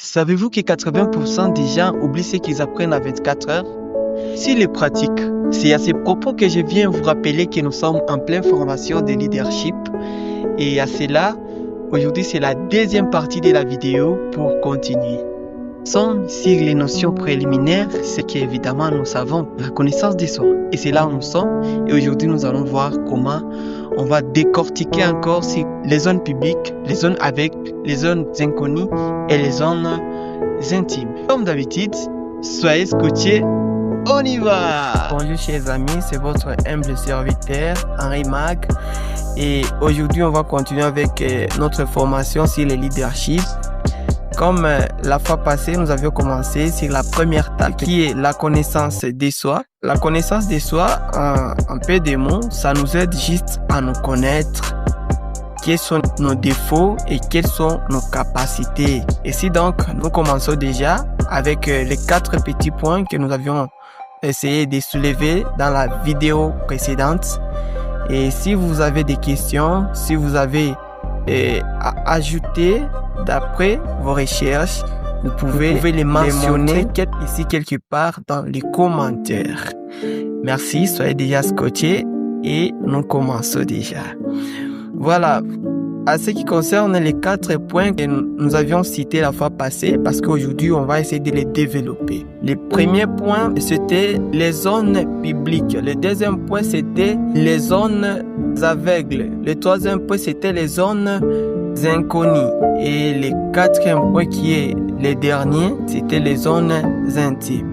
Savez-vous que 80% des gens oublient ce qu'ils apprennent à 24 heures? S'ils les pratiquent, c'est à ces propos que je viens vous rappeler que nous sommes en pleine formation de leadership. Et à cela, aujourd'hui c'est la deuxième partie de la vidéo pour continuer. Nous sommes sur les notions préliminaires, ce qu'évidemment nous savons, la connaissance des soi. Et c'est là où nous sommes. Et aujourd'hui nous allons voir comment on va décortiquer encore sur les zones publiques, les zones aveugles, les zones inconnues et les zones intimes. Comme d'habitude, soyez scotchés, on y va! Bonjour chers amis, c'est votre humble serviteur Henri Mag et aujourd'hui on va continuer avec notre formation sur le leadership. Comme la fois passée, nous avions commencé sur la première table qui est la connaissance de soi. La connaissance de soi, en peu de mots, ça nous aide juste à nous connaître, quels sont nos défauts et quelles sont nos capacités. Et si donc, nous commençons déjà avec les 4 petits points que nous avions essayé de soulever dans la vidéo précédente. Et si vous avez des questions, si vous avez à ajouter d'après vos recherches, vous pouvez les mentionner ici quelque part dans les commentaires. Merci, soyez déjà scotchés et nous commençons déjà. Voilà, à ce qui concerne les 4 points que nous avions cités la fois passée, parce qu'aujourd'hui on va essayer de les développer. Le premier point, c'était les zones publiques. Le deuxième point, c'était les zones aveugles. Le troisième point, c'était les zones inconnues. Et le quatrième point, qui est le dernier, c'était les zones intimes.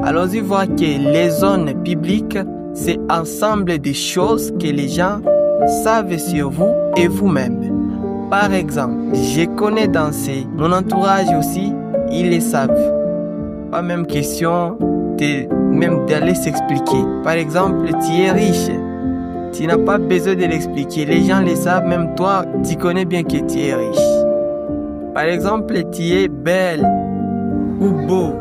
Allons-y voir que les zones publiques, c'est ensemble des choses que les gens savent sur vous et vous-même. Par exemple, je connais danser, mon entourage aussi, ils le savent. Pas même question même d'aller s'expliquer. Par exemple, tu es riche, tu n'as pas besoin de l'expliquer. Les gens le savent, même toi, tu connais bien que tu es riche. Par exemple, tu es belle ou beau.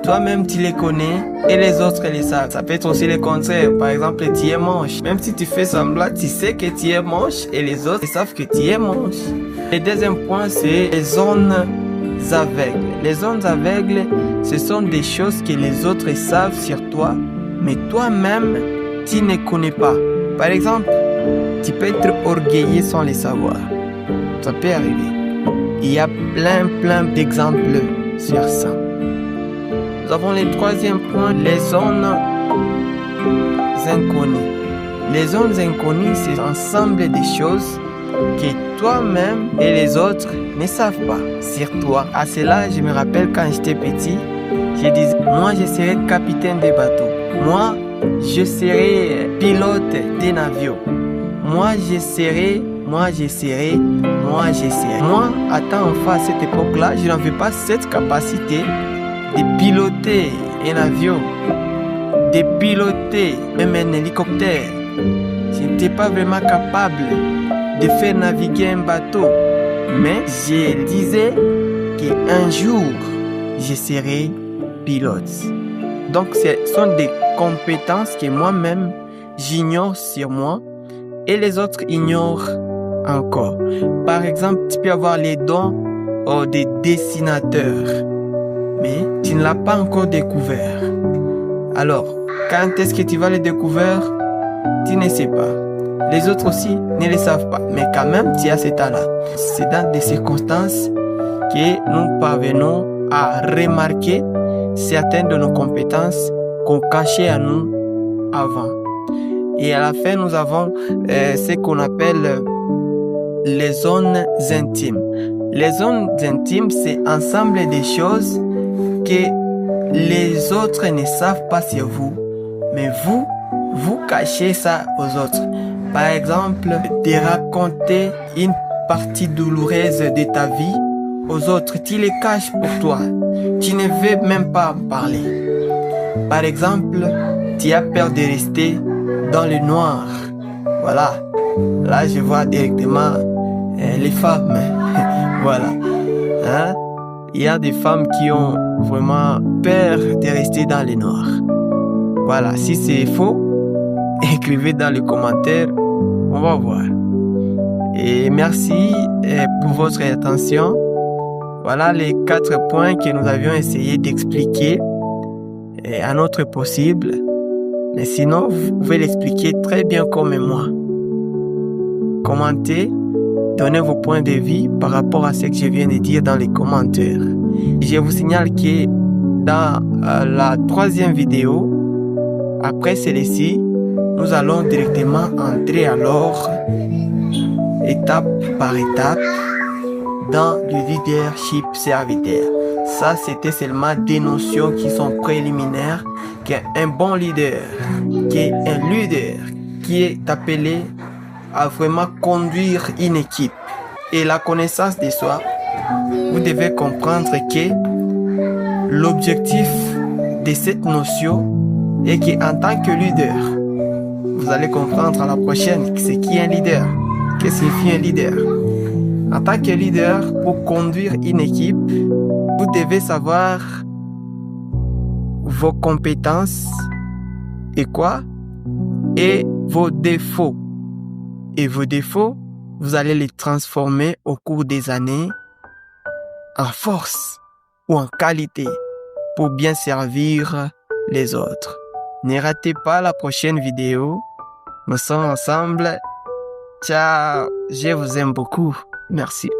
Toi-même, tu les connais et les autres les savent. Ça peut être aussi le contraire. Par exemple, tu es moche. Même si tu fais semblant, tu sais que tu es moche et les autres savent que tu es moche. Le deuxième point, c'est les zones aveugles. Les zones aveugles, ce sont des choses que les autres savent sur toi, mais toi-même, tu ne connais pas. Par exemple, tu peux être orgueilleux sans le savoir. Ça peut arriver. Il y a plein d'exemples sur ça. Nous avons le troisième point, les zones inconnues. Les zones inconnues, c'est l'ensemble des choses que toi-même et les autres ne savent pas sur toi. À cela, je me rappelle quand j'étais petit, je disais, moi je serai capitaine de bateau. Moi, je serai pilote d'un avion. Moi, je serai. Moi, attends, enfin, à cette époque-là, je n'avais pas cette capacité de piloter un avion, de piloter même un hélicoptère. Je n'étais pas vraiment capable de faire naviguer un bateau. Mais je disais qu'un jour, je serai pilote. Donc, ce sont des compétences que moi-même, j'ignore sur moi et les autres ignorent encore. Par exemple, tu peux avoir les dons des dessinateurs, mais tu ne l'as pas encore découvert. Alors, quand est-ce que tu vas le découvrir? Tu ne sais pas. Les autres aussi ne le savent pas, mais quand même, tu as ce talent. C'est dans des circonstances que nous parvenons à remarquer certaines de nos compétences qu'on cachait à nous avant. Et à la fin, nous avons ce qu'on appelle les zones intimes. Les zones intimes, c'est ensemble des choses que les autres ne savent pas sur vous, mais vous cachez ça aux autres. Par exemple, de raconter une partie douloureuse de ta vie aux autres, tu les caches pour toi. Tu ne veux même pas en parler. Par exemple, tu as peur de rester dans le noir. Voilà. Là, je vois directement les femmes. Voilà. Hein? Il y a des femmes qui ont vraiment peur de rester dans le noir. Voilà. Si c'est faux, écrivez dans les commentaires. On va voir. Et merci pour votre attention. Voilà les 4 points que nous avions essayé d'expliquer à notre possible. Mais sinon, vous pouvez l'expliquer très bien comme moi. Commentez, donnez vos points de vue par rapport à ce que je viens de dire dans les commentaires. Je vous signale que dans la 3e vidéo, après celle-ci, nous allons directement entrer alors, étape par étape, dans le leadership serviteur. Ça, c'était seulement des notions qui sont préliminaires, qu'un bon leader, qui est appelé à vraiment conduire une équipe. Et la connaissance de soi, vous devez comprendre que l'objectif de cette notion est qu'en tant que leader, vous allez comprendre à la prochaine ce qui est un leader, qu'est-ce que signifie un leader. En tant que leader, pour conduire une équipe, vous devez savoir vos compétences et vos défauts. Et vos défauts, vous allez les transformer au cours des années en force ou en qualité pour bien servir les autres. Ne ratez pas la prochaine vidéo. Nous sommes ensemble. Ciao, je vous aime beaucoup. Merci.